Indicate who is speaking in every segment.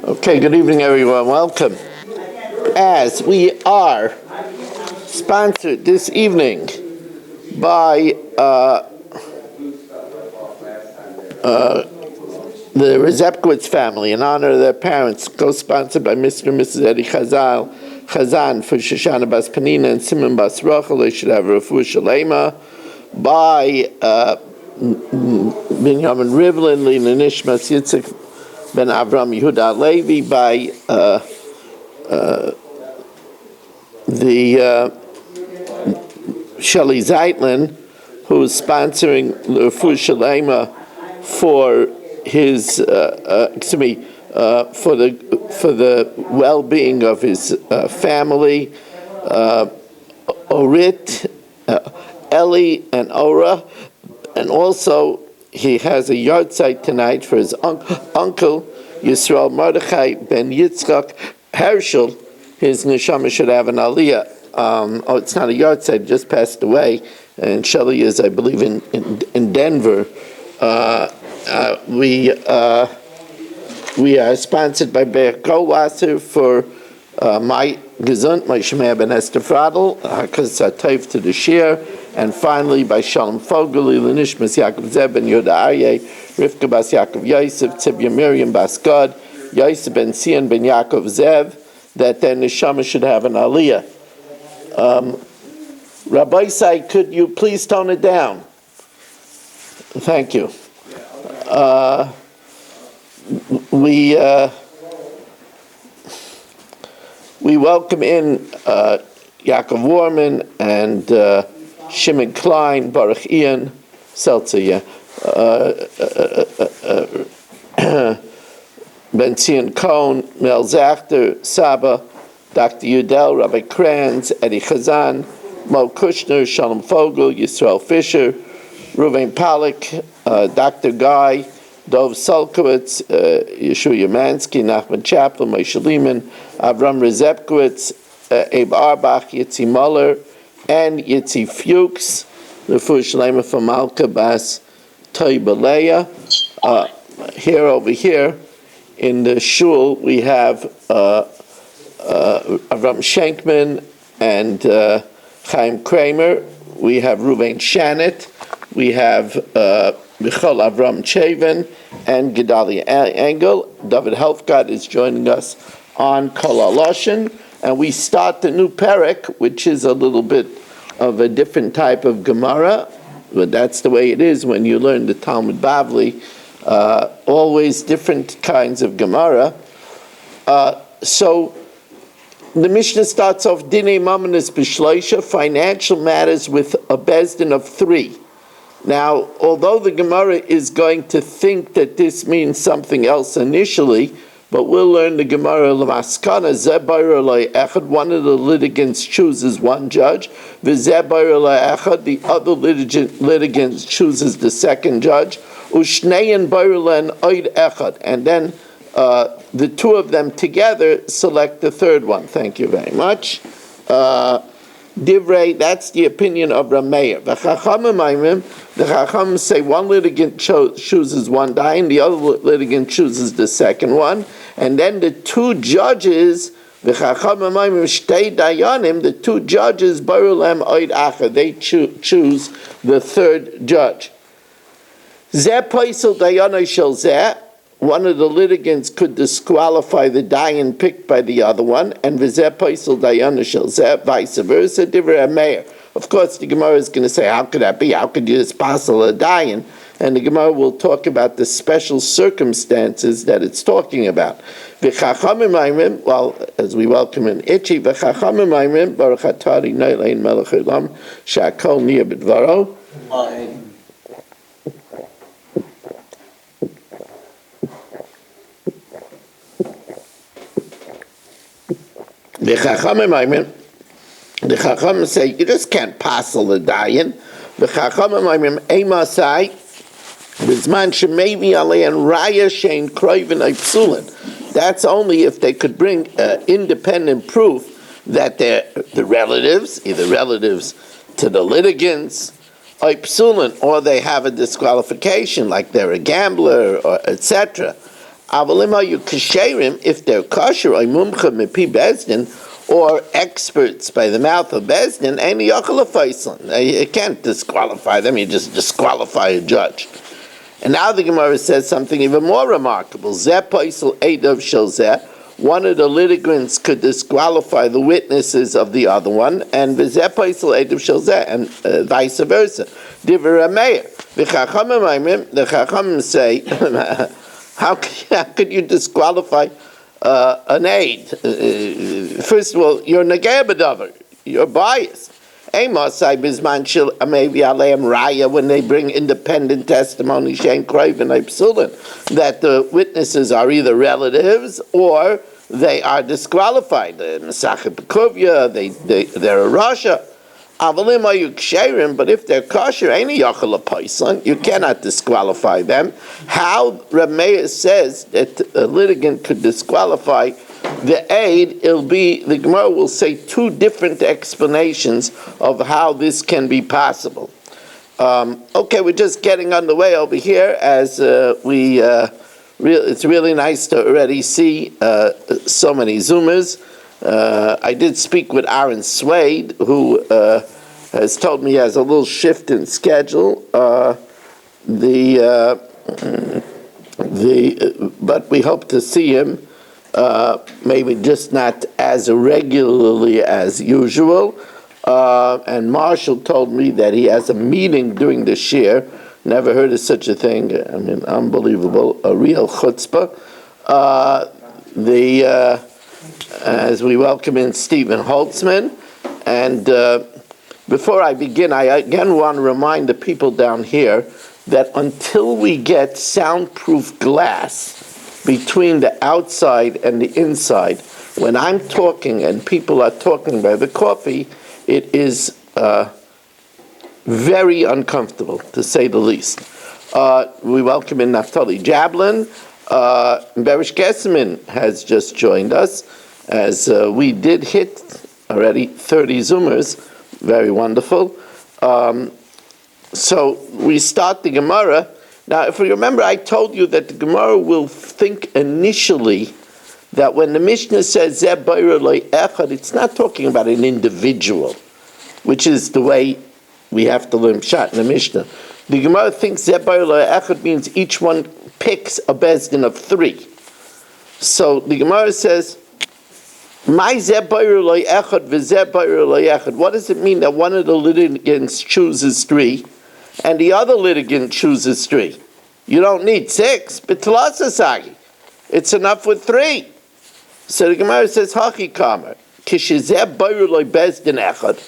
Speaker 1: Okay, good evening, everyone. Welcome. As we are sponsored this evening by the Rezepkowitz family in honor of their parents, co-sponsored by Mr. and Mrs. Eddie Chazan for Shoshana Bas Panina and Simon Bas Rachel. They should have a refuah shalema. By Binyamin Rivlin, Lina Nishmas Yitzchak Ben Avram Yehuda Levi, by the Shelley Zeitlin, who is sponsoring the refuah shalema for his for the well-being of his family, Orit, Eli, and Ora, and also he has a yard site tonight for his uncle Yisrael Mordechai Ben Yitzchak Herschel. His neshama should have an aliyah. It's not a yard site; just passed away, and Shelley is, I believe, in Denver. We are sponsored by Be'er Goldwasser for my Gesund, my Shemaya Ben Esther Fradel, Hakas Satayv to the Shir, and finally by Shalom Fogel, Nishmas Yaakov Zeb Ben Yehuda Aryeh, Rivka Bas Yaakov Yosef, Tzibya Miriam Bas Gad, Yosef Ben Sion Ben Yaakov Zev, that their neshama should have an aliyah. Rabbi Sai, could you please tone it down? Thank you. We welcome in Yaakov Warman and Shimon Klein, Baruch Ian, Seltzer, Ben Zion Cohn, Mel Zachter, Saba, Dr. Udell, Rabbi Kranz, Eddie Chazan, Mo Kushner, Shalom Fogel, Yisrael Fisher, Ruvain Pollack, Dr. Guy, Dov Solkowitz, Yeshua Yamansky, Nachman Chaplin, Moshe Lehman, Avram Rezepkowitz, Abe Arbach, Yitzi Muller, and Yitzi Fuchs, the refuah shalema from Malka Bas Toibaleya. Here over here in the shul we have Avram Schenkman and Chaim Kramer. We have Ruvain Shanit. We have Michal Avram Chavin and Gedalia Engel. David Helfgott is joining us on Kol HaLashon, and we start the new parak, which is a little bit of a different type of Gemara, but that's the way it is when you learn the Talmud Bavli. Always different kinds of Gemara. So the Mishnah starts off Dinei Mamanis B'Shloisha, financial matters with a bezdin of 3. Now, although the Gemara is going to think that this means something else initially, but we'll learn the Gemara L'maskana, Zebayr Echad, one of the litigants chooses one judge, V'Zebayr Echad, the other litigant chooses the second judge, Ushnein Bayr Oid Echad, and then the two of them together select the third one. Thank you very much. Divrei, that's the opinion of Rameir. The Chachamim say one litigant chooses one dayan, the other litigant chooses the second one, and then the two judges, the Chachamim shtei dayanim, the two judges, barulem oid acher, they choose the third judge. Zeh poisel dayanai shel zeh, one of the litigants could disqualify the dayan picked by the other one, and v'zeh poisel dayan shel zeh, vice versa, divrei Meir. Of course, the Gemara is going to say, how could that be? How could you just passel a dayan? And the Gemara will talk about the special circumstances that it's talking about. V'chachamim aimrim, well, as we welcome in Itchy, v'chachamim aimrim, baruch atari neilein melech olam, sha'akol niyeh b'dvaro. The Chachamim say, you just can't passel the dayan. The Chachamim emasai, b'zman shemevi alein raya shein kroivin psulin. That's only if they could bring independent proof that they're the relatives, either relatives to the litigants, or they have a disqualification, like they're a gambler, or etc. Avalima you kasherim, if they're kosher, or mumcha mipi bezdin, or experts by the mouth of bezdin, any yachal faisan. You can't disqualify them. You just disqualify a judge. And now the Gemara says something even more remarkable. Zeh paisel edav shel zeh. One of the litigants could disqualify the witnesses of the other one, and v'zeh paisel edav shel zeh, and vice versa. Divrei Rameir. The Chachamim say, how could you disqualify an aid? First of all, you're negei b'davar. You're biased. Amasai bizman shil maybe aleim raya, when they bring independent testimony shein kroivin psulin, that the witnesses are either relatives or they are disqualified. Masachet Pekovia, they're a Rasha. Avalim ayu ksherim, but if they're kosher, any yachal paisan, you cannot disqualify them. How Rameir says that a litigant could disqualify the aid, the Gemara will say two different explanations of how this can be possible. Okay, we're just getting underway over here as it's really nice to already see so many Zoomers. I did speak with Aaron Swade, who has told me he has a little shift in schedule. But we hope to see him. Maybe just not as regularly as usual. And Marshall told me that he has a meeting during this year. Never heard of such a thing. I mean, unbelievable. A real chutzpah. As we welcome in Stephen Holtzman. And before I begin, I again want to remind the people down here that until we get soundproof glass between the outside and the inside, when I'm talking and people are talking by the coffee, it is very uncomfortable, to say the least. We welcome in Naftali Jablin. Berish Gesseman has just joined us, as we did hit already 30 Zoomers. Very wonderful. So we start the Gemara. Now, if you remember, I told you that the Gemara will think initially that when the Mishnah says Zeh Beira Lo Echad, it's not talking about an individual, which is the way we have to learn Pshat in the Mishnah. The Gemara thinks Zeh Beira Lo Echad means each one picks a bezdin of three. So the Gemara says, "My Zeh Beira Lo Echad v'Zeh Beira Lo Echad." What does it mean that one of the litigants chooses three and the other litigant chooses three? You don't need six, but Talasasagi. It's enough with three. So the Gemara says, Haki Kamer, Kishizeh Beira Lo Bezdin Echad.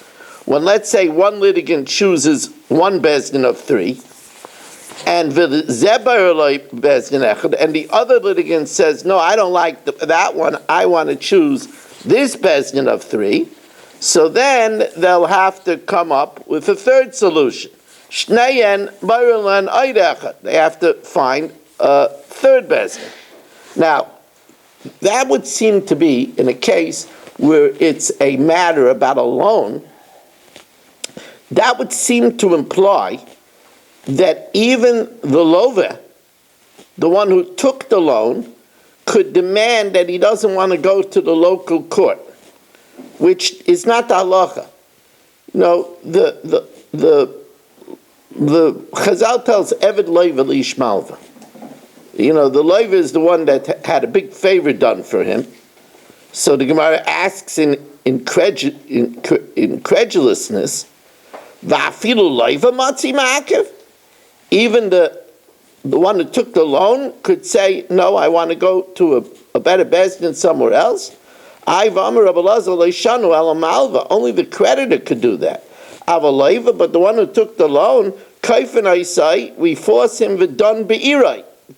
Speaker 1: When, let's say, one litigant chooses one bezdin of three, and Zeh Beira Lo Bezdin Echad, and the other litigant says, no, I don't like that one, I want to choose this bezdin of three, so then they'll have to come up with a third solution. Shneyen Beirulan Eid Echad. They have to find a third bezdin. Now, that would seem to be in a case where it's a matter about a loan. That would seem to imply that even the lover, the one who took the loan, could demand that he doesn't want to go to the local court, which is not the halacha. You know, the Chazal tells Eved Loiva Lish Malva. You know, the Loiva is the one that had a big favor done for him. So the Gemara asks in incredulousness, Va'afilu Loiva Matzi Ma'akev? Even the one who took the loan could say, no, I want to go to a better bezdin somewhere else. Only the creditor could do that. But the one who took the loan, we force him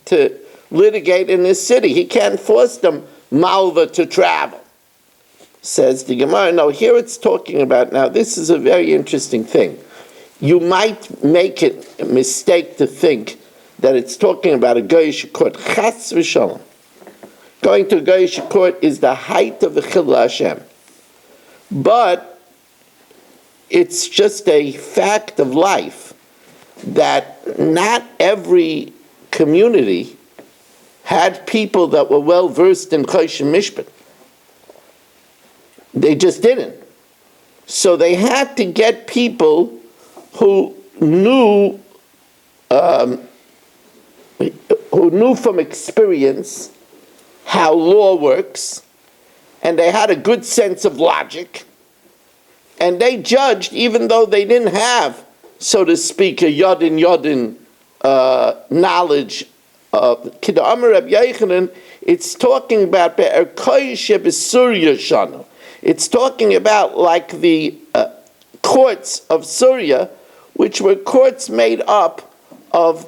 Speaker 1: to litigate in this city. He can't force them malva to travel. Says the Gemara. No, here it's talking about, now this is a very interesting thing. You might make it a mistake to think that it's talking about a Goyish court. Chas v'shalom. Going to a Goyish court is the height of the Chil Hashem. But it's just a fact of life that not every community had people that were well versed in Choshen Mishpat. They just didn't. So they had to get people who knew from experience how law works, and they had a good sense of logic, and they judged even though they didn't have, so to speak, a yodin knowledge of Kida Amar Reb Yochanan. It's talking about it's talking about like the courts of Surya, which were courts made up of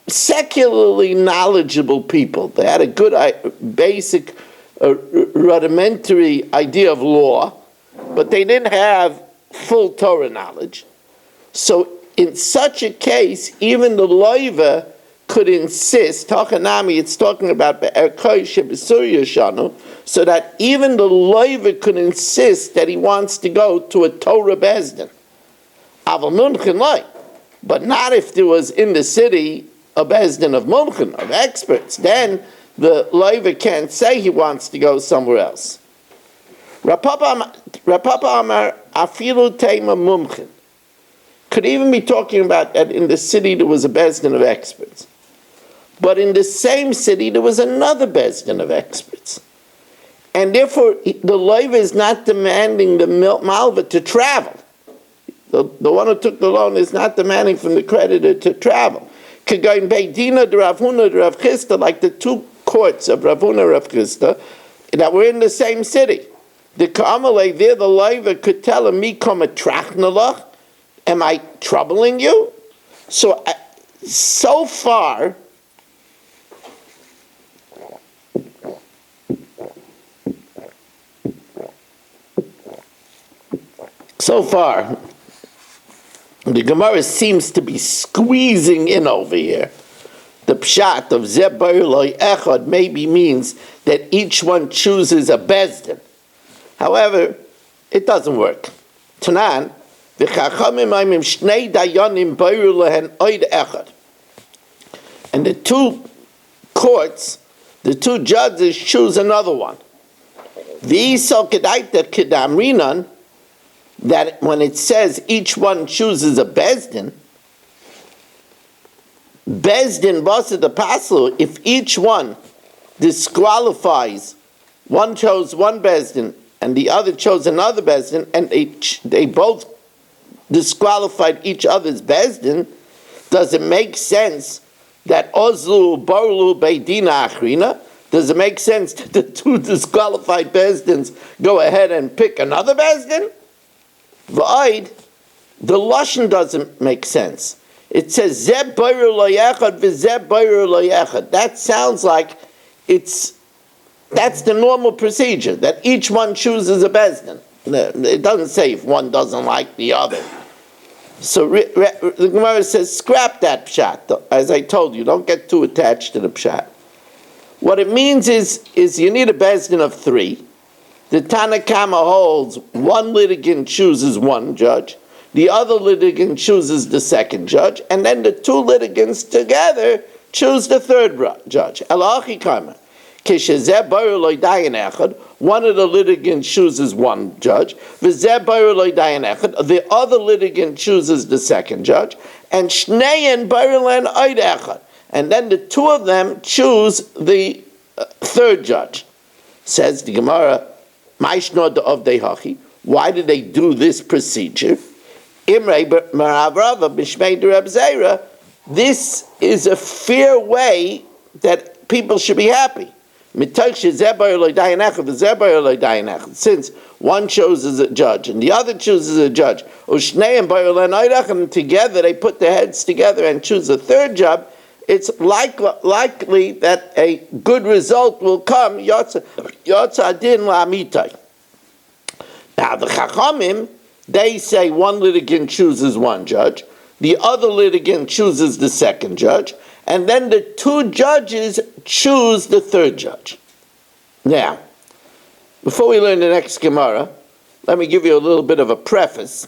Speaker 1: secularly knowledgeable people. They had a good basic rudimentary idea of law, but they didn't have full Torah knowledge. So in such a case, even the loiva could insist, Tachanami, it's talking about so that even the loiva could insist that he wants to go to a Torah Bezdin. Aval Munchen loy. But not if there was in the city a Bezdin of Munchen, of experts. Then the loiva can't say he wants to go somewhere else. Rapapa Amar Afilu Tema Mumchen. Could even be talking about that in the city there was a Bezdin of experts. But in the same city there was another Bezdin of experts. And therefore the loiva is not demanding the malva to travel. The one who took the loan is not demanding from the creditor to travel. Like the two courts of Rav Huna and Rav Chisda that were in the same city. The Ka'amalei there, the loiva could tell him, am I troubling you? So far, the Gemara seems to be squeezing in over here. The pshat of Zeh Ba'er Lo Echad maybe means that each one chooses a bezdin. However, it doesn't work. Tanan, v'chachamim aimim shnei dayanim ba'er lehen oid echad. And the two courts, the two judges choose another one. V'yisal kedaita kedamrinan, that when it says each one chooses a bezdin basa the paslu, if each one disqualifies, one chose one bezdin and the other chose another bezdin, and they both disqualified each other's bezdin, does it make sense that ozlu barlu beidina achrina? Does it make sense that the two disqualified bezdins go ahead and pick another bezdin? V'aid, the lashon doesn't make sense. It says zeb b'yur lo yechad v'zeb b'yur lo yechad. That sounds like that's the normal procedure, that each one chooses a bezdin. It doesn't say if one doesn't like the other. So the Gemara says scrap that pshat. As I told you, don't get too attached to the pshat. What it means is you need a bezdin of three. The Tana Kama holds one litigant chooses one judge, the other litigant chooses the second judge, and then the two litigants together choose the third judge. Elachi Kama. One of the litigants chooses one judge, the other litigant chooses the second judge, and and then the two of them choose the third judge. Says the Gemara, why did they do this procedure? This is a fair way that people should be happy. Since one chooses a judge and the other chooses a judge, and together they put their heads together and choose a third judge, it's likely that a good result will come. Now the Chachamim, they say one litigant chooses one judge, the other litigant chooses the second judge, and then the two judges choose the third judge. Now, before we learn the next Gemara, let me give you a little bit of a preface.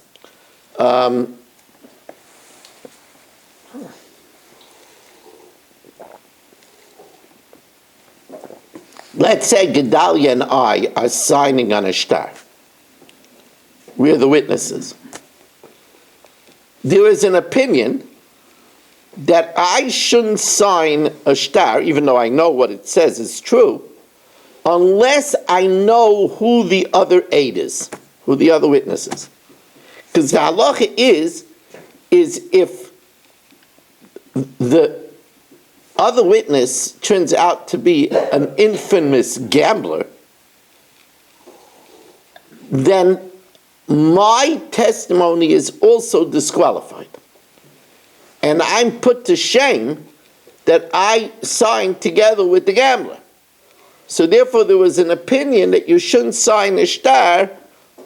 Speaker 1: Let's say Gedalia and I are signing on a shtar. We're the witnesses. There is an opinion that I shouldn't sign a shtar, even though I know what it says is true, unless I know who the other aid is, who the other witness is. Because the halacha is if the other witness turns out to be an infamous gambler, then my testimony is also disqualified. And I'm put to shame that I signed together with the gambler. So therefore there was an opinion that you shouldn't sign a shtar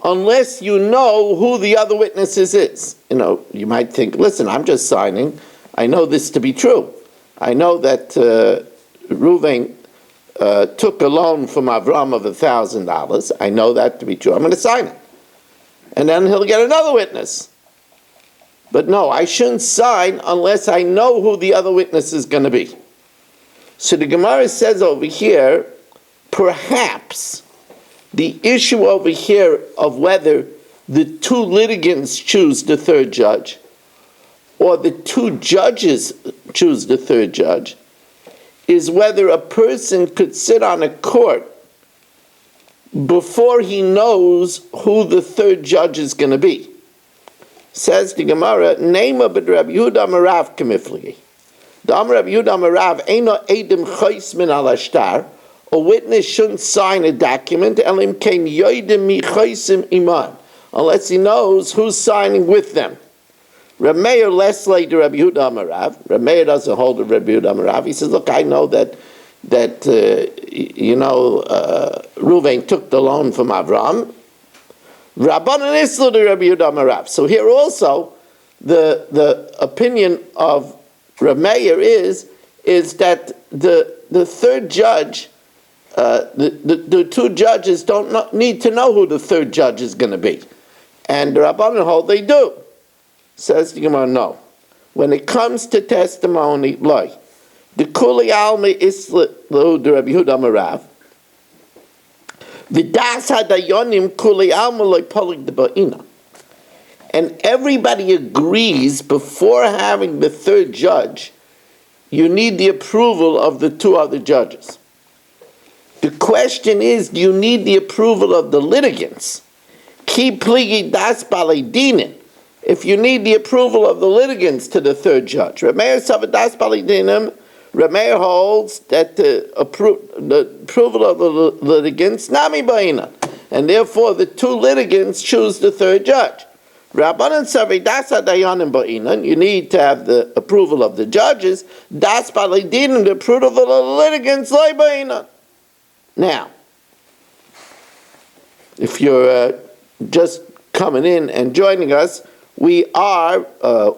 Speaker 1: unless you know who the other witnesses is. You know, you might think, listen, I'm just signing. I know this to be true. I know that Reuven took a loan from Avram of $1,000. I know that to be true. I'm going to sign it. And then he'll get another witness. But no, I shouldn't sign unless I know who the other witness is going to be. So the Gemara says over here, perhaps the issue over here of whether the two litigants choose the third judge or the two judges choose the third judge is whether a person could sit on a court before he knows who the third judge is going to be. Says the Gemara, Neima b'd Rabbi Yehuda Marav k'mifligi. Dam Rabbi Yehuda Marav eino edim chais min al ashtar. A witness shouldn't sign a document elim kein yoidim mi chaisim iman, unless he knows who's signing with them. Reb Meir less later Rabbi Yehuda Marav. Reb Meir doesn't hold of Rabbi Yehuda Marav. He says, look, I know that Reuven took the loan from Avram. Rabbanan Islu to Rabbi Yehuda Marav. So here also, the opinion of Reb Meir is that the third judge, the two judges don't need to know who the third judge is going to be, and the Rabbanan hold they do. Says the Gemara, no. When it comes to testimony, loy, the kuli alma islu to Rabbi Yehuda Marav. And everybody agrees before having the third judge, you need the approval of the two other judges. The question is, do you need the approval of the litigants? If you need the approval of the litigants to the third judge. Rameir holds that the approval of the litigants, nami ba'ina, and therefore the two litigants choose the third judge. Rabbanan savei das hadayanim ba'ina, you need to have the approval of the judges, das ba'lidinim, the approval of the litigants, loy ba'ina. Now, if you're just coming in and joining us, we are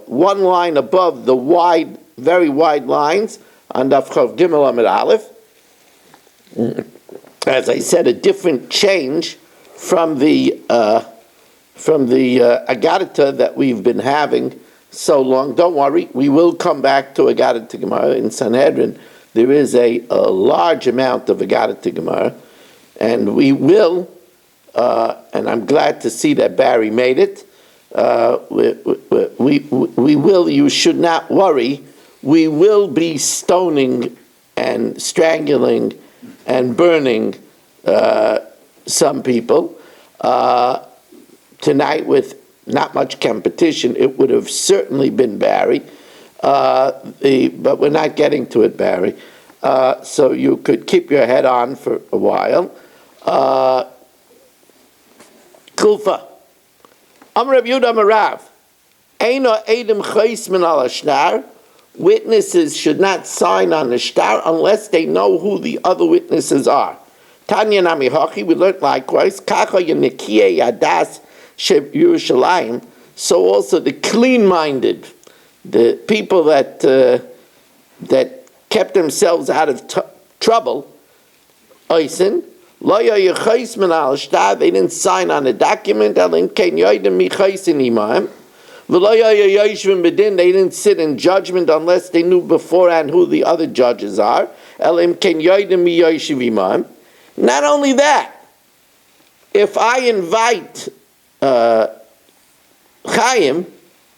Speaker 1: one line above the wide, very wide lines on Daf Chav Gimel Amid Aleph. As I said, a different change from the Agadita that we've been having so long. Don't worry, we will come back to Agadita Gemara in Sanhedrin. There is a large amount of Agadita Gemara, and we will. And I'm glad to see that Barry made it. We will. You should not worry. We will be stoning and strangling and burning some people tonight with not much competition. It would have certainly been Barry, but we're not getting to it, Barry. So you could keep your head on for a while. Kufa. Amar Rabbi Yehuda Marav. Eino edim chais min al ashtar. Witnesses should not sign on the shtar unless they know who the other witnesses are. Tanya nami hachi, we learned likewise, kacha yenikiye yadas sheb Yerushalayim, so also the clean-minded, the people that kept themselves out of trouble, oisen, lo yachais min al shtar, they didn't sign on a document, elim ken yoidim michaisin imam, they didn't sit in judgment unless they knew beforehand who the other judges are. Not only that, if I invite Chaim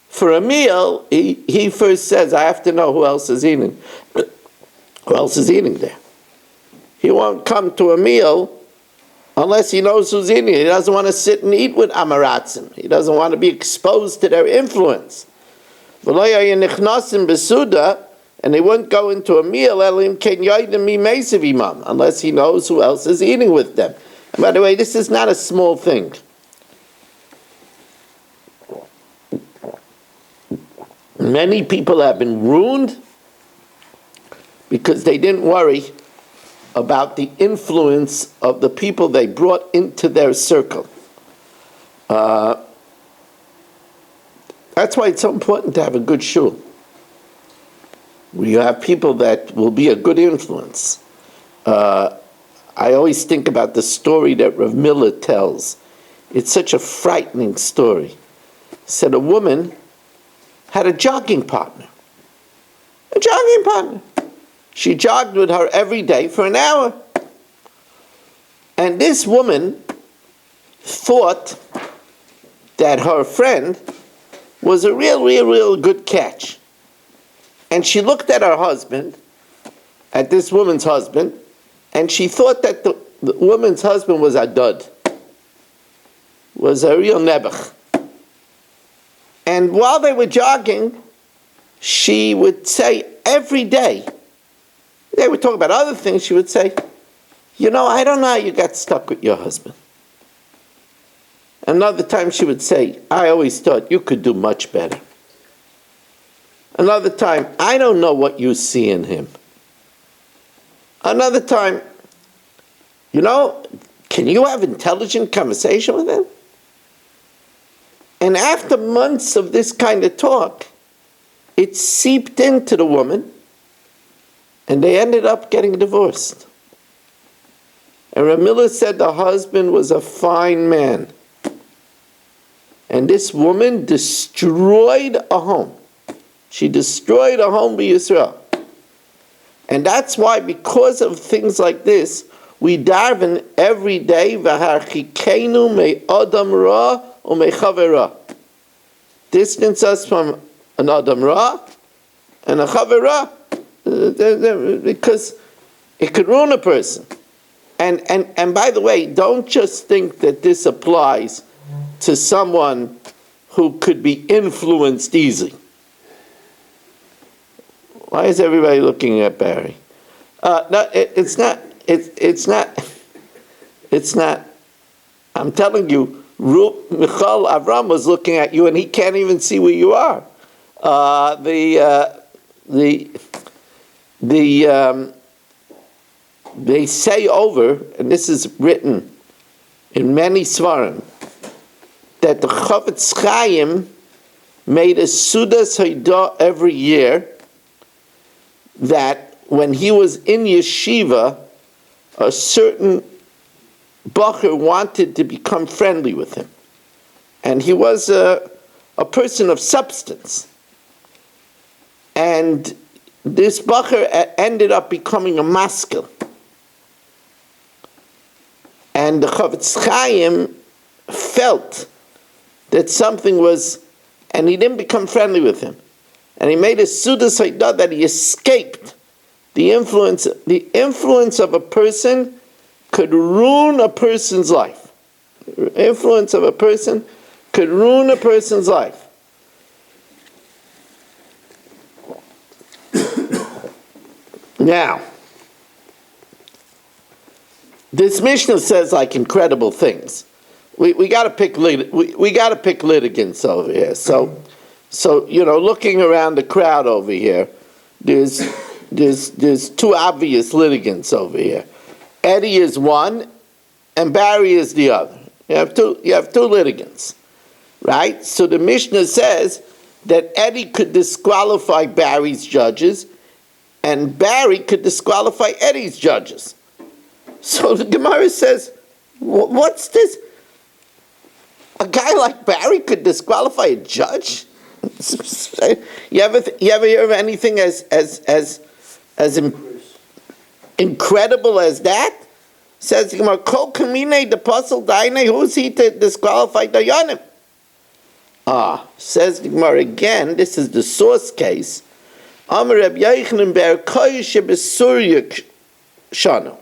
Speaker 1: for a meal, he first says, I have to know who else is eating. Who else is eating there? He won't come to a meal unless he knows who's eating. He doesn't want to sit and eat with Amaratzim. He doesn't want to be exposed to their influence. And he wouldn't go into a meal unless he knows who else is eating with them. And by the way, this is not a small thing. Many people have been ruined because they didn't worry about the influence of the people they brought into their circle. That's why it's so important to have a good shul, where you have people that will be a good influence. I always think about the story that Rav Miller tells. It's such a frightening story. He said a woman had a jogging partner. A jogging partner. She jogged with her every day for an hour. And this woman thought that her friend was a real good catch. And she looked at her husband, at this woman's husband, and she thought that the woman's husband was a dud, was a real nebuch. And while they were jogging, she would say every day, they would talk about other things, she would say, I don't know how you got stuck with your husband. Another time she would say, I always thought you could do much better. Another time, I don't know what you see in him. Another time, can you have intelligent conversation with him? And after months of this kind of talk, it seeped into the woman, and they ended up getting divorced. And Rav Miller said the husband was a fine man. And this woman destroyed a home. She destroyed a home by Yisrael. And that's why, because of things like this, we daven every day, v'harchikeinu me'adam ra u'me'chaver ra. Distance us from an adam ra and a chaver ra, because it could ruin a person. And by the way, don't just think that this applies to someone who could be influenced easily. Why is everybody looking at Barry? No, it's not. I'm telling you, Michal Avram was looking at you, and he can't even see where you are. They say over, and this is written in many svarim, that the Chavetz Chaim made a Sudas Haidah every year, that when he was in yeshiva, a certain bacher wanted to become friendly with him. And he was a person of substance. And this bacher ended up becoming a maskil. And the Chavetz Chaim felt that something was, and he didn't become friendly with him. And he made a Sudas Haidah that he escaped the influence. The influence of a person could ruin a person's life. The influence of a person could ruin a person's life. Now, this Mishnah says like incredible things. We got to pick we got to pick litigants over here. So looking around the crowd over here, there's two obvious litigants over here. Eddie is one, and Barry is the other. You have two litigants, right? So the Mishnah says that Eddie could disqualify Barry's judges, and Barry could disqualify Eddie's judges. So the Gemara says, what's this? A guy like Barry could disqualify a judge? You ever hear of anything as incredible as that? Says the Gemara, Kol Kamine the Apostle Daine, who's he to disqualify Dayanim? Says the Gemara again, this is the source case. Amar Reb Yochanan ber Koysh beSurya Shano.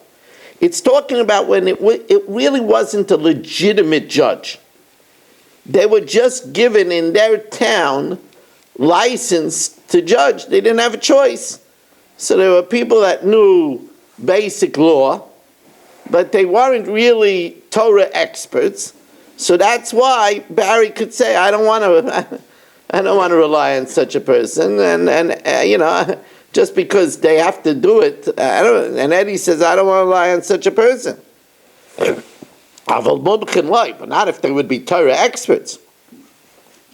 Speaker 1: It's talking about when it really wasn't a legitimate judge. They were just given in their town license to judge. They didn't have a choice. So there were people that knew basic law, but they weren't really Torah experts. So that's why Barry could say, I don't want to rely on such a person. And just because they have to do it, and Eddie says, I don't want to rely on such a person. But not if they would be Torah experts.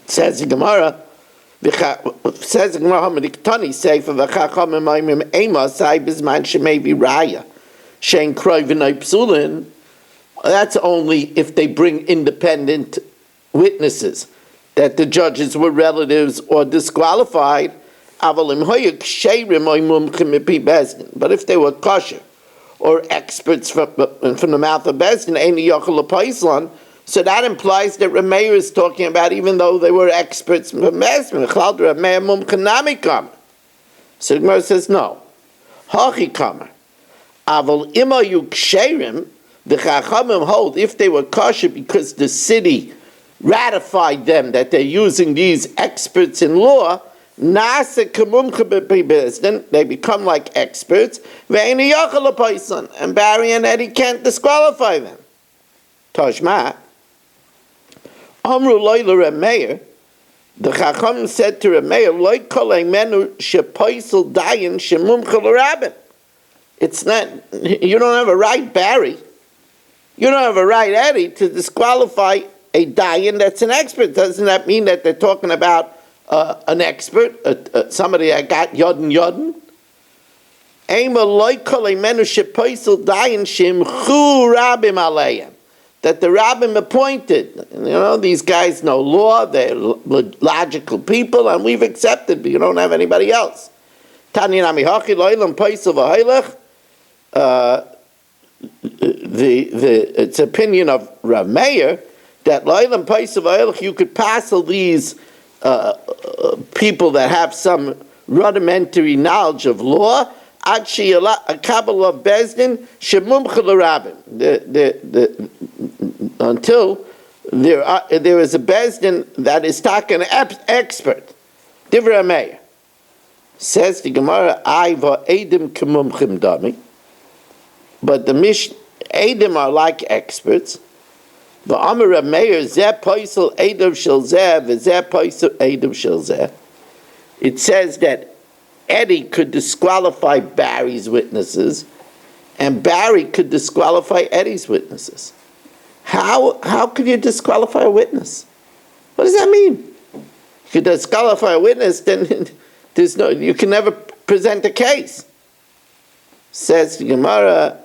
Speaker 1: Says the Gemara, that's only if they bring independent witnesses, that the judges were relatives or disqualified. But if they were kosher or experts from the mouth of Bezdin, so that implies that Rameir is talking about even though they were experts from Bezdin. So the Gemara says no. Hachi kamer. Aval imayu ksherim, the Chachamim hold if they were kosher because the city ratified them that they're using these experts in law. Then they become like experts, and Barry and Eddie can't disqualify them. Toshma, Amru Loila Remeir, the Chacham said to Remeir, Loi kolei menu shepoisel dayan shemumcha l'rabin. It's not, you don't have a right, Barry. You don't have a right, Eddie, to disqualify a dayan that's an expert. Doesn't that mean that they're talking about an expert, somebody that got yodin yodin? That the rabbim appointed. These guys know law, they're logical people, and we've accepted, but you don't have anybody else. It's opinion of Rav Meir that lo'ilam paisav ha'ilach you could pass all these people that have some rudimentary knowledge of law ad a kabbalah of bezdin shemumcha l'rabim until there is a bezdin that is talking expert. Divrei Meir says the Gemara Aiva Edim k'mumchim dami, but the Edim are like experts. The Amar of Meir zeh poisel Edim shel zeh v'zeh poisel Edim shel zeh. It says that Eddie could disqualify Barry's witnesses, and Barry could disqualify Eddie's witnesses. How could you disqualify a witness? What does that mean? If you disqualify a witness, then you can never present a case. Says the Gemara,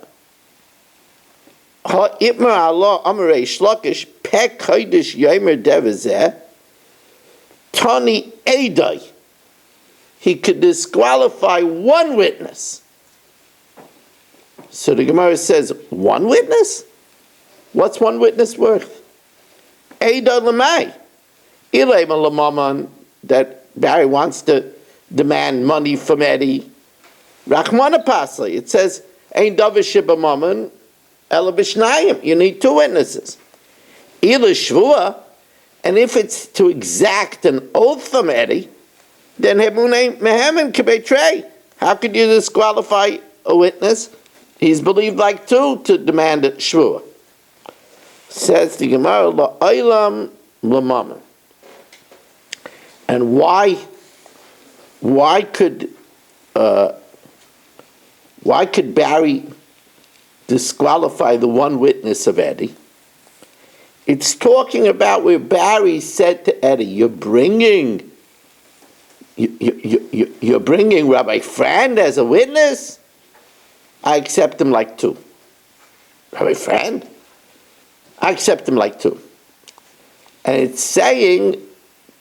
Speaker 1: Itmar Allah Amarei Shlokish Pek Kodesh Yomer Devizeh Tani Edai. He could disqualify one witness. So the Gemara says, one witness? What's one witness worth? Edai Lamai. Ilay Malamaman, that Barry wants to demand money from Eddie. Rachmana Pasli. It says, Ein Davish Shibamaman. You need two witnesses. Ila shvua, and if it's to exact an oath from Eddie, then hebunei mehemen kebetray. How could you disqualify a witness? He's believed like two to demand a shvua. Says the Gemara la'olam l'mamen. And why could Barry disqualify the one witness of Eddie? It's talking about where Barry said to Eddie, you're bringing Rabbi Friend as a witness? I accept him like two. Rabbi Friend? I accept him like two. And it's saying,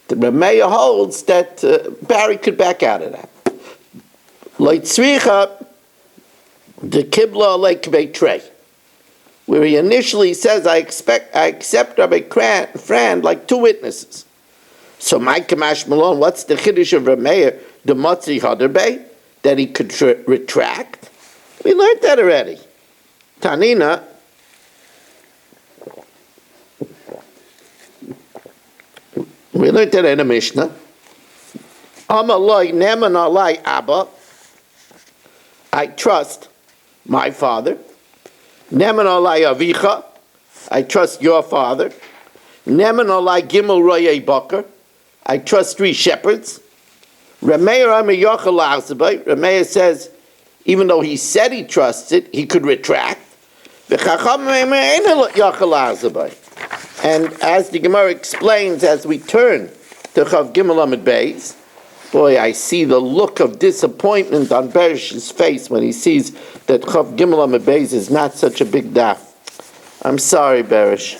Speaker 1: the Rameya holds that Barry could back out of that. Leitzricha, the Kibla Lake Betray. where he initially says, I accept Rabbi Fran like two witnesses. So my Kamash Malone, what's the Chiddush of Rameir, the Motzi Haderbei, that he could retract? We learned that already. Tanina, we learned that in a Mishnah. Amalai neman alai Abba, I trust my father. Neman alai Avicha, I trust your father. Neman alai Gimel Royei Bakar, I trust three shepherds. Rameir says, even though he said he trusts it, he could retract. And as the Gemara explains, as we turn to Chav Gimel Amud Beis, boy, I see the look of disappointment on Beresh's face when he sees that Chav Gimel Amud Beis is not such a big daf. I'm sorry, Beresh.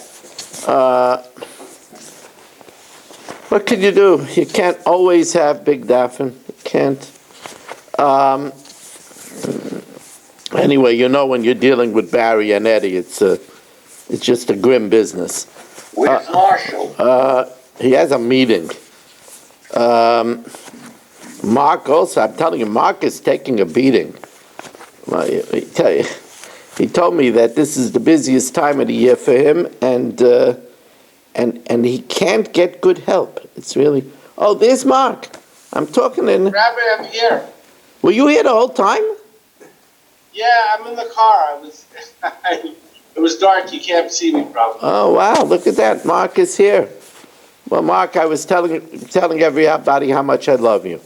Speaker 1: What can you do? You can't always have big dafin. You can't. Anyway, you know when you're dealing with Barry and Eddie, it's just a grim business.
Speaker 2: Where's Marshall?
Speaker 1: He has a meeting. Mark also, I'm telling you, Mark is taking a beating. He told me that this is the busiest time of the year for him, and he can't get good help. It's really... Oh, there's Mark. I'm talking in...
Speaker 2: Rabbi, I'm here.
Speaker 1: Were you here the whole time?
Speaker 2: Yeah, I'm in the car. It was dark. You can't see me probably.
Speaker 1: Oh, wow. Look at that. Mark is here. Well, Mark, I was telling everybody how much I love you.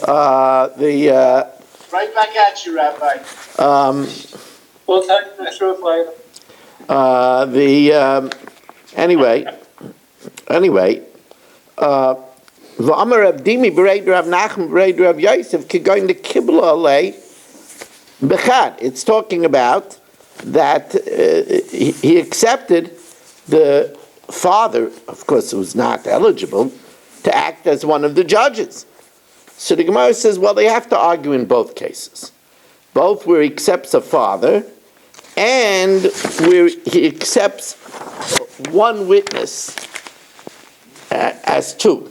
Speaker 2: Right back at you, Rabbi. We'll tell you the truth later.
Speaker 1: Anyway, V'amar Rav Dimi b'reid Rav Nachman b'reid Rav Yosef kigoyin the kibla alei b'chad. It's talking about that he accepted the father, of course, who was not eligible, to act as one of the judges. So the Gemara says, well, they have to argue in both cases. Both where he accepts a father and where he accepts one witness as two.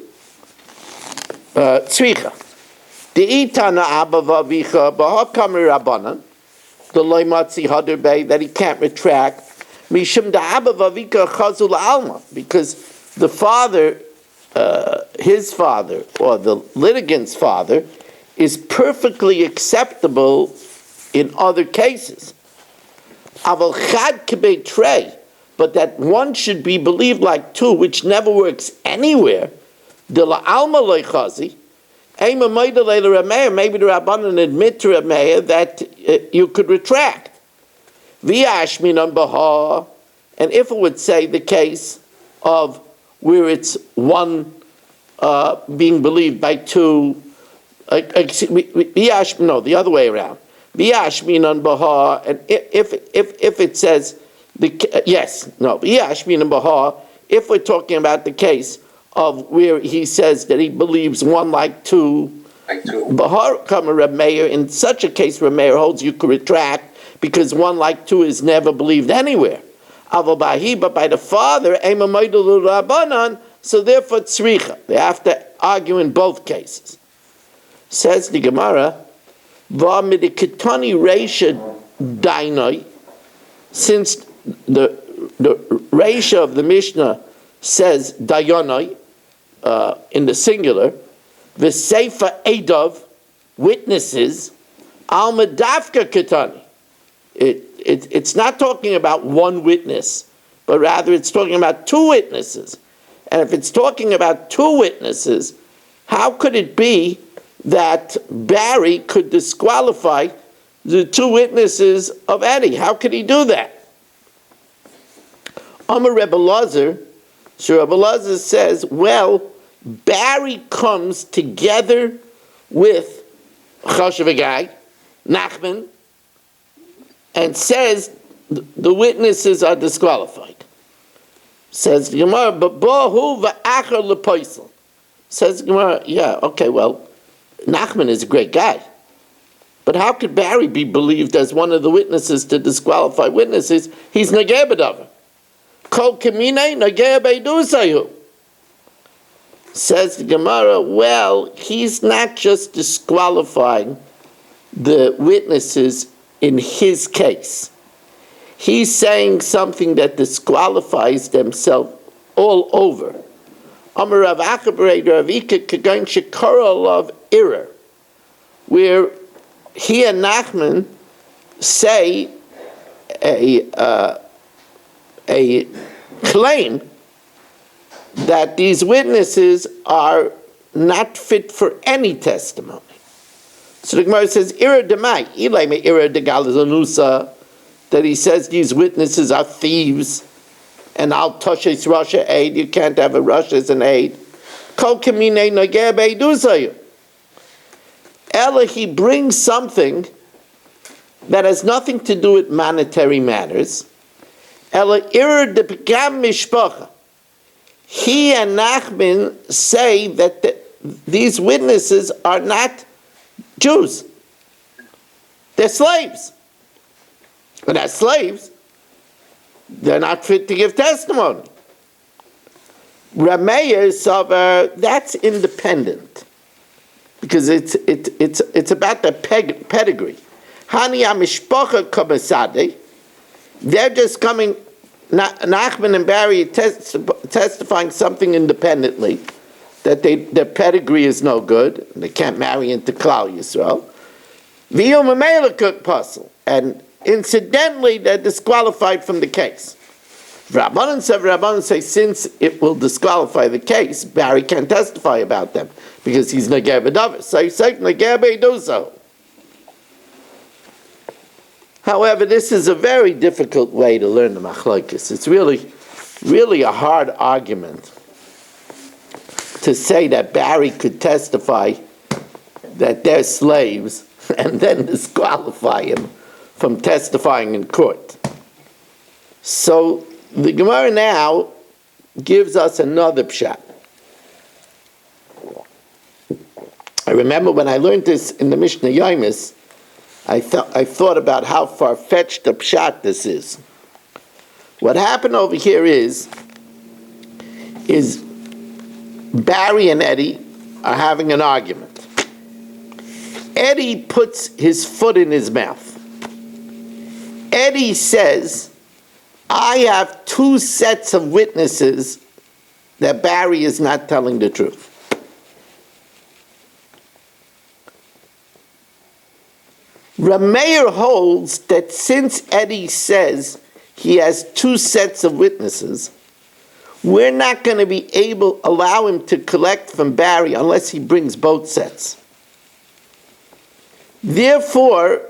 Speaker 1: Tzricha. De'itana abba v'avicha b'ha'kamir rabbanan, the loimatzi haderbei, that he can't retract, mishum da'abba v'avika chazul alma, because the father, his father, or the litigant's father, is perfectly acceptable in other cases. Aval chad kebei trei, but that one should be believed like two, which never works anywhere. De la alma loichazi, maybe the Rabbanan admit to Rameir that you could retract. V'yashminan baha, and if it would say the case of where it's one being believed by two, the other way around. V'yashminan baha, and if it says v'yashminan baha, if we're talking about the case of where he says that he believes one like two. Bahar Kama Reb Meir, in such a case, Reb Meir holds you could retract because one like two is never believed anywhere. But by the father, so therefore tzricha. They have to argue in both cases. Says the Gemara, V'amidikitani reisha dainoi, since the reisha of the Mishnah says dayanoi, in the singular, v'seifa eidov, witnesses, al medavka ketani. It's not talking about one witness, but rather it's talking about two witnesses. And if it's talking about two witnesses, how could it be that Barry could disqualify the two witnesses of Eddie? How could he do that? Amar Rebbe Lazar, so Rebbe Lazar says, well, Barry comes together with Choshev Nachman, and says the witnesses are disqualified. Says the Gemara, but bohu va'achar lepoisel. Says the Gemara, yeah, okay, well, Nachman is a great guy. But how could Barry be believed as one of the witnesses to disqualify witnesses? He's Nageh B'Davar. Kol Kamine Nageh B'Dusayu. Says the Gemara, well, he's not just disqualifying the witnesses in his case. He's saying something that disqualifies themselves all over. Amar Rav Achabrei Rav Ika Kagain Shekara Love Irer, where he and Nachman say a claim that these witnesses are not fit for any testimony. So the Gemara says, Ira demai, ilay me ira de galazanusa, that he says these witnesses are thieves, and al toshes Russia aid, you can't have a Russia as an aid. Kol kamine nageh beidusayu. Ella, he brings something that has nothing to do with monetary matters. Ella ira de pegam mishpacha. He and Nachman say that these witnesses are not Jews. They're slaves. And as slaves, they're not fit to give testimony. Rameir Savar, that's independent. Because it's about the pedigree. Hani Amishpacha Kabasade, they're just coming, Nachman and Barry testifying something independently, that their pedigree is no good, and they can't marry into Klal Yisrael. V'yom Amelekut Puzzle, and incidentally, they're disqualified from the case. Rabbanan say, since it will disqualify the case, Barry can't testify about them, because he's Nageh B'Davar. So he said, Nageh B'Dusayu. However, this is a very difficult way to learn the machlokes. It's really a hard argument to say that Barry could testify that they're slaves and then disqualify him from testifying in court. So the Gemara now gives us another pshat. I remember when I learned this in the Mishnah Yomis, I thought about how far-fetched a pshat this is. What happened over here is Barry and Eddie are having an argument. Eddie puts his foot in his mouth. Eddie says, I have two sets of witnesses that Barry is not telling the truth. Rameir holds that since Eddie says he has two sets of witnesses, we're not going to be able to allow him to collect from Barry unless he brings both sets. Therefore,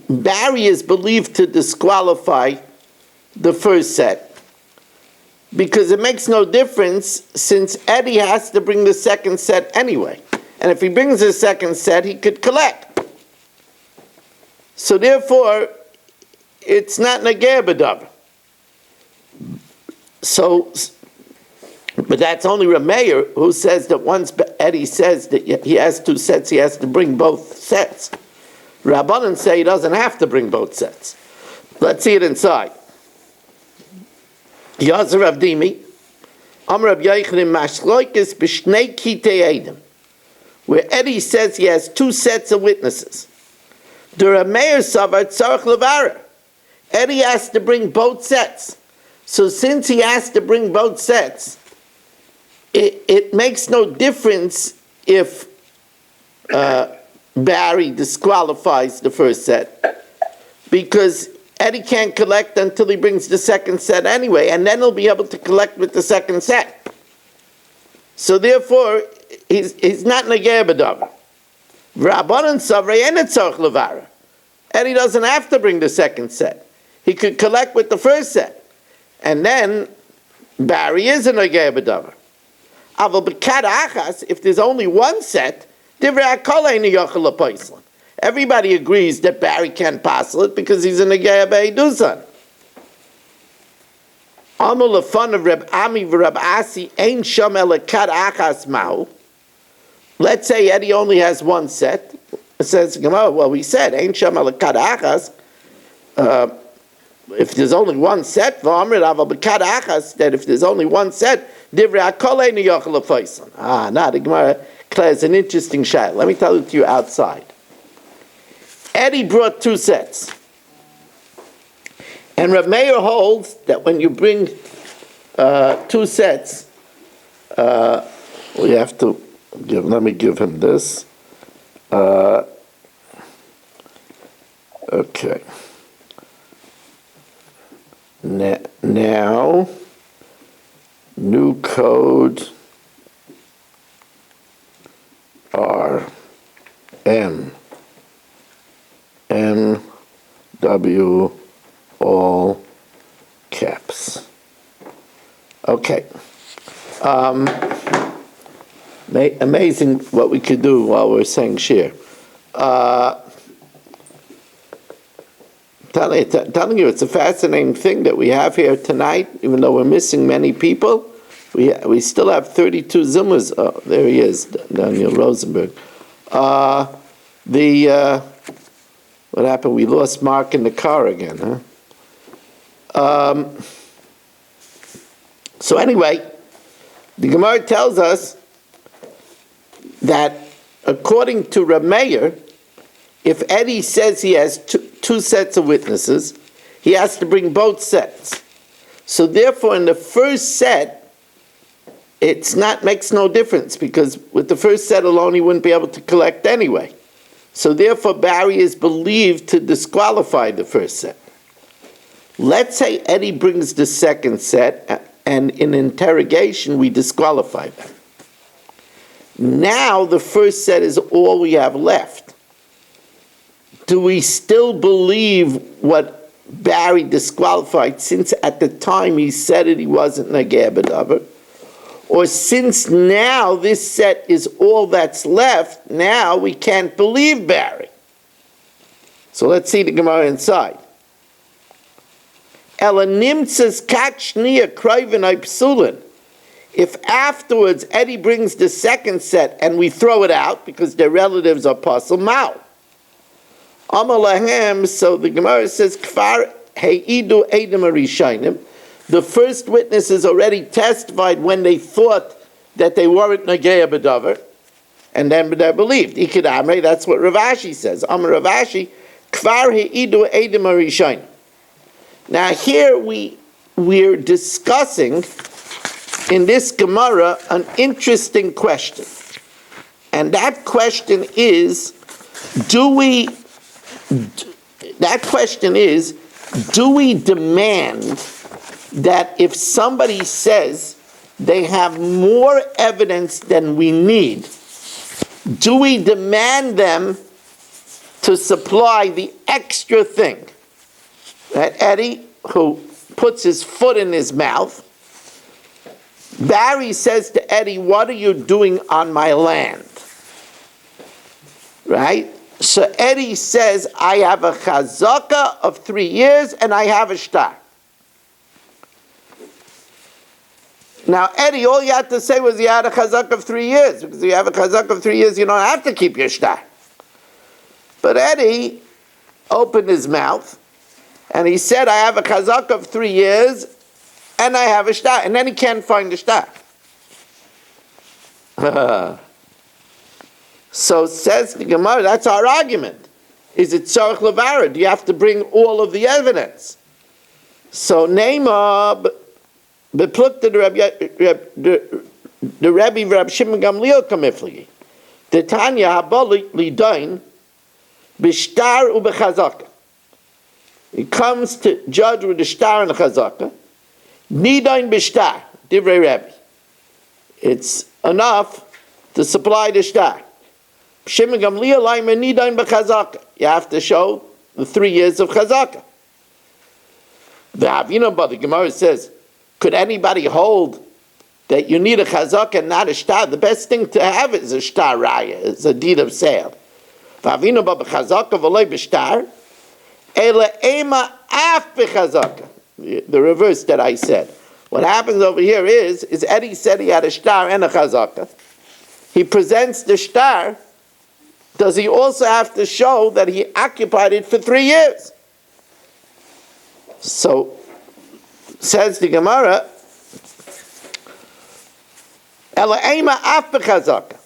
Speaker 1: Barry is believed to disqualify the first set because it makes no difference since Eddie has to bring the second set anyway. And if he brings the second set, he could collect. So therefore, it's not Nageh B'Davar. So, but that's only Rameir who says that once Eddie says that he has two sets, he has to bring both sets. Rabbanan say he doesn't have to bring both sets. Let's see it inside. Yazer Avdimi, Amr Rab Yochanan Mashloikis B'Shnei Kitei Eidim, where Eddie says he has two sets of witnesses. The Rameir Savar Tzarech Levara. Eddie has to bring both sets. So since he has to bring both sets, it makes no difference if Barry disqualifies the first set, because Eddie can't collect until he brings the second set anyway, and then he'll be able to collect with the second set. So therefore, he's not Nageh B'Davar. Rabbanan Savrei Ein Tzarech Levara. Eddie doesn't have to bring the second set. He could collect with the first set. And then Barry is a Nageh B'Davar. Aval b'kad achas, if there's only one set, divrei hakol einu yochel l'poislan. Everybody agrees that Barry can't passel it because he's a Nageh B'Dusan. Amul lefan of Reb Ami v'Reb Asi ein sham el kad achas ma'u. Let's say Eddie only has one set. It says, well, we said, ain't sham al achas. If there's only one set, that if there's only one set, now the Gemara declares an interesting shayla. Let me tell it to you outside. Eddie brought 2 sets. And Rav Meir holds that when you bring 2 sets, we have to let me give him this. Okay. Now, new code R M M W all caps. Okay. Amazing what we could do while we're saying shir. Telling you, it's a fascinating thing that we have here tonight, even though we're missing many people. We still have 32 Zimmers. Oh, there he is, Daniel Rosenberg. What happened? We lost Mark in the car again, huh? So anyway, the Gemara tells us that according to Rav Meir, if Eddie says he has two sets of witnesses, he has to bring both sets. So therefore, in the first set, makes no difference, because with the first set alone, he wouldn't be able to collect anyway. So therefore, Barry is believed to disqualify the first set. Let's say Eddie brings the second set, and in interrogation, we disqualify them. Now the first set is all we have left. Do we still believe what Barry disqualified, since at the time he said it, he wasn't Nageh B'davar? Or since now this set is all that's left, now we can't believe Barry? So let's see the Gemara inside. If afterwards Eddie brings the second set and we throw it out because their relatives are pasul mao. Amalahem, so the Gemara says, Kfar heidu edem arishayim. The first witnesses already testified when they thought that they weren't Nageh B'davar, and then they believed. Ikid Amrei, that's what Rav Ashi says. Amar Rav Ashi, Kfar heidu edem arishayim. Now here we're discussing in this Gemara an interesting question. And that question is, do we demand that if somebody says they have more evidence than we need, do we demand them to supply the extra thing? That Eddie, who puts his foot in his mouth, Barry says to Eddie, what are you doing on my land? Right? So Eddie says, I have a chazaka of 3 years and I have a shtar. Now Eddie, all you had to say was you had a chazaka of 3 years. Because if you have a chazaka of 3 years, you don't have to keep your shtar. But Eddie opened his mouth and he said, I have a chazaka of 3 years and I have a shtar. And then he can't find the shtar. So says the Gemara, that's our argument. Is it tzarich levara? Do you have to bring all of the evidence? So Neima beplukta the Rebbe Rab Shimon Gamliel kamifli. The Tanya habali lidain b'shtar u'b'chazaka. He comes to judge with the shtar and the chazaka. Nidain b'shtar, divrei Rebbe. It's enough to supply the shtar. Shimon Gamliel laim nidain b'chazaka. You have to show the 3 years of chazaka. The Havina, but the Gemara says, could anybody hold that you need a chazaka and not a shtar? The best thing to have is a shtar raya, it's a deed of sale. Havina ba b'chazaka v'loi b'shtar, ele ema af b'chazaka. The reverse that I said. What happens over here is Eddie said he had a shtar and a chazaka. He presents the shtar does he also have to show that he occupied it for 3 years? So, says the Gemara, Ela ema af b'chazaka.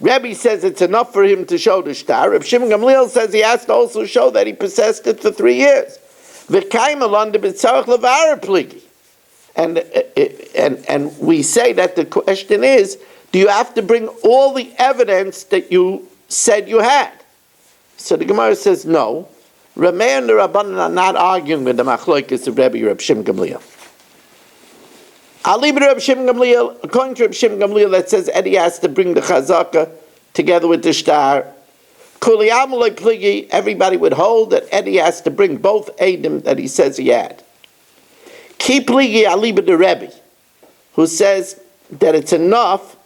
Speaker 1: Rebbe says it's enough for him to show the shtar. Reb Shimon Gamliel says he has to also show that he possessed it for 3 years. V'kaim alon de b'tzarech levara pligi. And we say that the question is, do you have to bring all the evidence that you said you had? So the Gemara says no. Rameh and the Rabbanan are not arguing with the machlokes of Rebbe Reb Shimon Gamliel. According to Reb Shimon Gamliel, that says Eddie has to bring the chazaka together with the shtar. Everybody would hold that Eddie has to bring both Eidim that he says he had. Ki pligi aliba the Rebbe, who says that it's enough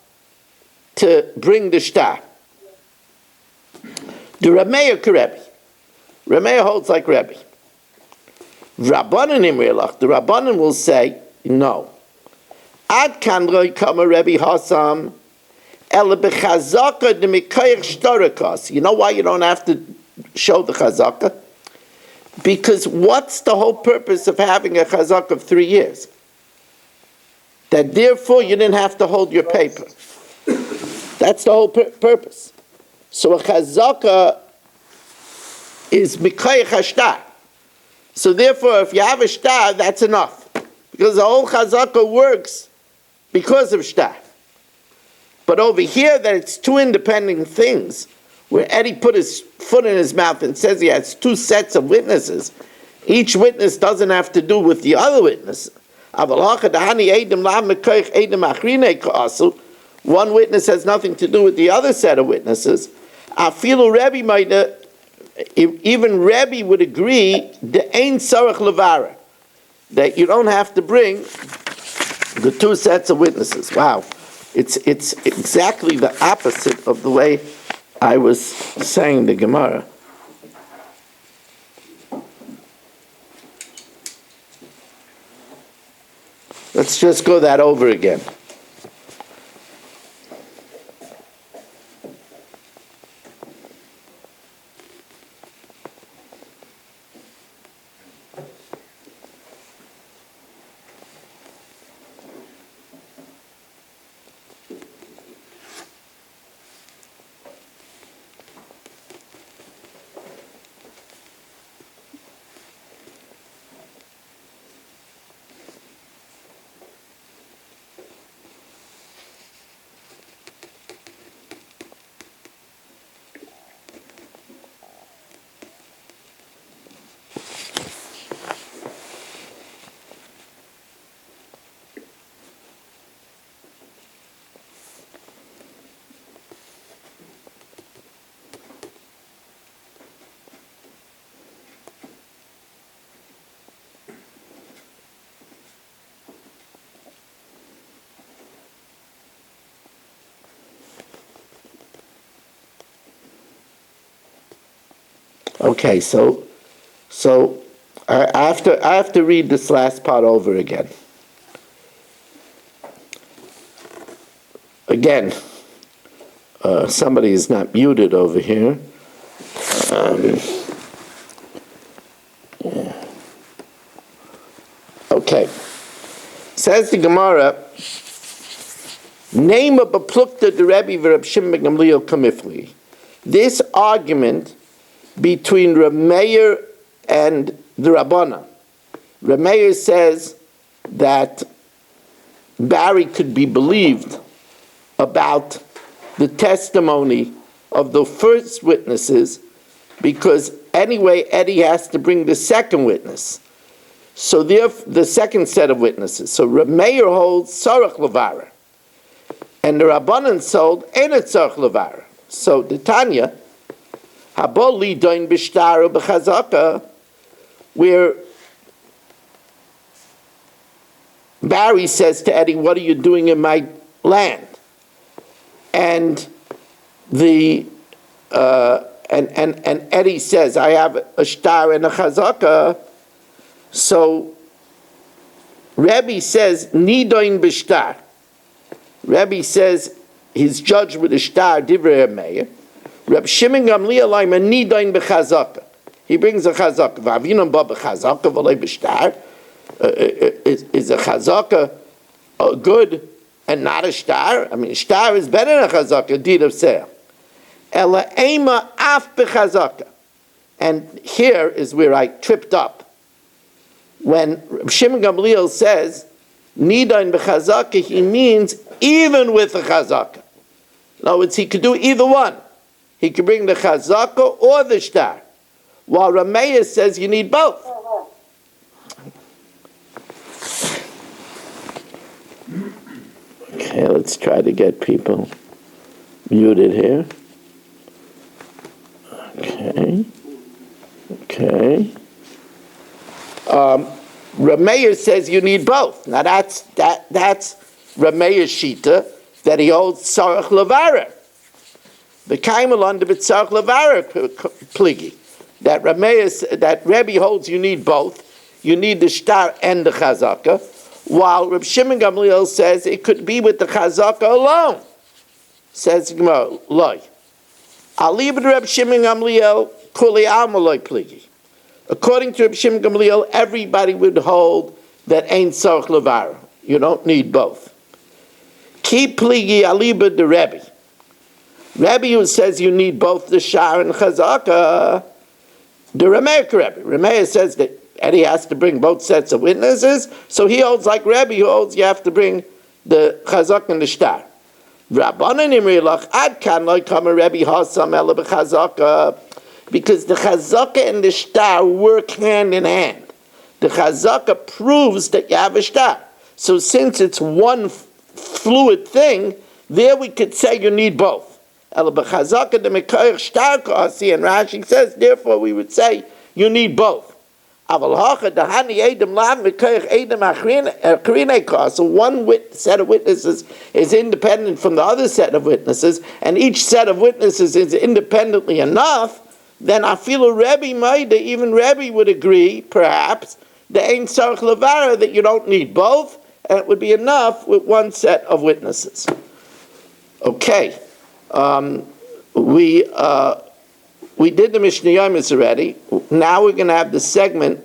Speaker 1: to bring the shtar. The Rameya Rebbe. Rameya holds like Rebbe. Rabbanan imrilach. The Rabbanan will say no. Ad kan lo yikama Rebbe Hasam ela b'chazaka de mikayach shtorakas. You know why you don't have to show the chazaka? Because what's the whole purpose of having a chazaka of 3 years? That therefore you didn't have to hold your paper. That's the whole purpose. So a chazaka is mikayach hashtar. So therefore, if you have a shtar, that's enough. Because the whole chazaka works because of shtar. But over here, that it's two independent things, where Eddie put his foot in his mouth and says he has 2 sets of witnesses. Each witness doesn't have to do with the other witness. One witness has nothing to do with the other set of witnesses. Even Rebbe would agree the ein sarach levara, that you don't have to bring the 2 sets of witnesses. Wow, it's exactly the opposite of the way I was saying the Gemara. Let's just go that over again. Okay, so I have to read this last part over again. Again, somebody is not muted over here. Okay, says the Gemara. Name of Beplukta the Rebbe v'Reb Shimon Gamliel Kamifli. This argument between Reb Meir and the Rabbana. Reb Meir says that Barry could be believed about the testimony of the first witnesses because anyway Eddie has to bring the second witness. So therefore, the second set of witnesses. So Reb Meir holds Sarach Levara. And the Rabbanan sold Enet Sarach Levara. So the Tanya, Haboli doin b'shtar b'chazaka, where Barry says to Eddie, "What are you doing in my land?" And the and Eddie says, "I have a shtar and a chazaka." So Rebbe says, "Nidoin b'shtar." Rebbe says his judged with a shtar divrei Meir. Reb Shimon Gamliel Aimer Nidain b'chazaka. He brings a chazaka. V'avinam ba b'chazaka v'lei b'shtar. Is a chazaka good and not a shtar? I mean, shtar is better than a chazaka, deed of sale. Ela ema af b'chazaka. And here is where I tripped up. When Shimon Gamliel says, Nidain b'chazaka, he means even with the chazaka. In other words, he could do either one. He could bring the chazaka or the shtar. While Rameya says you need both. Okay, let's try to get people muted here. Okay. Rameya says you need both. Now that's Rameya's shita that he holds tzarech levarer. The kaimel under b'tzarech levarer pligi. That Rebbe holds you need both. You need the shtar and the chazaka. While Reb Shimon Gamliel says it could be with the chazaka alone. Says Gemara, loy. Alibud Reb Shimon Gamliel kuli alma pligi. According to Reb Shimon Gamliel, everybody would hold that ain't tzarech levarer. You don't need both. Ki pligi alibud the Rebbe. Rebbe who says you need both the shtar and chazaka. The Rameya Rebbe. Rameya says that Eddie has to bring both sets of witnesses, so he holds like Rebbe, who holds you have to bring the chazak and the shtar. Rabbanan imrilach ad kan loy kama Rebbe hasam ela b'chazaka, because the chazaka and the shtar work hand in hand. The chazaka proves that you have a shtar. So since it's one fluid thing, there we could say you need both. And Rashi says, therefore we would say you need both. So one set of witnesses is independent from the other set of witnesses, and each set of witnesses is independently enough, then I feel a Rebbe Maida, even Rebbe would agree, perhaps, the Ein Tzarech Levara, that you don't need both, and it would be enough with one set of witnesses. Okay. We did the Mishnah Yomis already. Now we're going to have the segment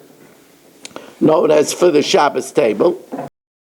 Speaker 1: known as For the Shabbos Table.